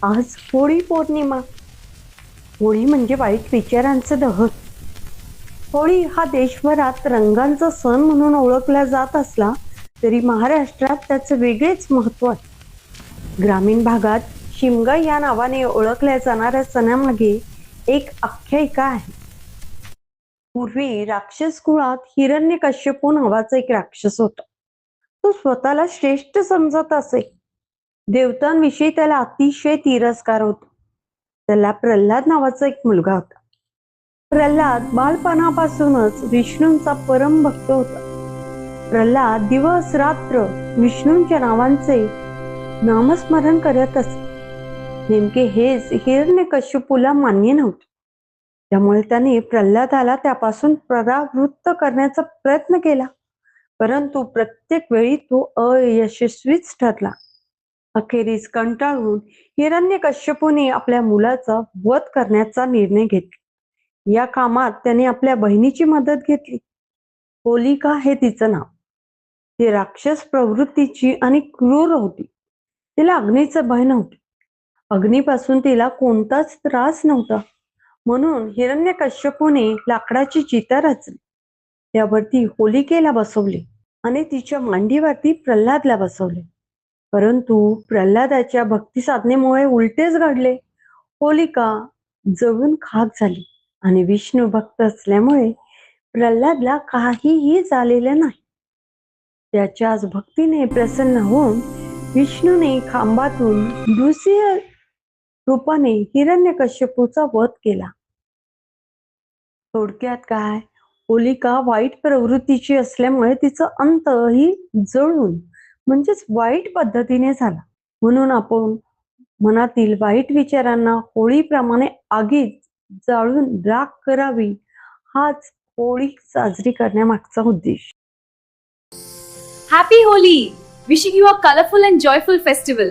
आज होळी पौर्णिमा. होळी म्हणजे वाईट विचारांचं दहन. होळी हा देशभरात रंगांचा सण म्हणून ओळखला जात असला तरी महाराष्ट्रात त्याचं वेगळेच महत्व आहे. ग्रामीण भागात शिमगा या नावाने ओळखल्या जाणाऱ्या सणामागे एक आख्यायिका आहे. पूर्वी राक्षस कुळात हिरण्यकश्यपू नावाचा एक राक्षस होता. तो स्वतःला श्रेष्ठ समजत असे. देवतांविषयी त्याला अतिशय तिरस्कार होता. त्याला प्रल्हाद नावाचा एक मुलगा होता. प्रल्हाद बालपणापासूनच विष्णूंचा परम भक्त होता. प्रल्हाद दिवस रात्र विष्णूंच्या नावांचे नामस्मरण करत असे. नेमके हेच हिरण्यकश्यपूला मान्य नव्हते. त्यामुळे त्याने प्रल्हादाला त्यापासून परावृत्त करण्याचा प्रयत्न केला, परंतु प्रत्येक वेळी तो अयशस्वीच ठरला. अखेरीस कंटाळून हिरण्यकश्यपूने आपल्या मुलाचा वध करण्याचा निर्णय घेतला. या कामात त्याने आपल्या बहिणीची मदत घेतली. होलिका हे तिचं नाव. ती राक्षस प्रवृत्तीची आणि क्रूर होती. तिला अग्नीचं भय नव्हते. अग्नीपासून तिला कोणताच त्रास नव्हता. म्हणून हिरण्यकश्यपूने लाकडाची चिता रचली. त्यावरती होलिकेला बसवले आणि तिच्या मांडीवरती प्रल्हादला बसवले. परंतु प्रल्हादाच्या भक्ती साधनेमुळे उलटेच घडले. होलिका जळून खाक झाली आणि विष्णू भक्त असल्यामुळे प्रल्हादला काहीही झालेलं नाही. त्याच्याच भक्तीने प्रसन्न होऊन विष्णूने खांबातून नृसिंह रूपाने हिरण्यकश्यपूचा वध केला. थोडक्यात काय, होलिका वाईट प्रवृत्तीची असल्यामुळे तिचा अंत ही जळून म्हणजेच वाईट पद्धतीने झाला. म्हणून आपण मनातील वाईट विचारांना होळीप्रमाणे आगीत जाळून राख करावी, हाच होळी साजरी करण्यामागचा उद्देश. Happy Holi! Wishing you a colorful and joyful festival.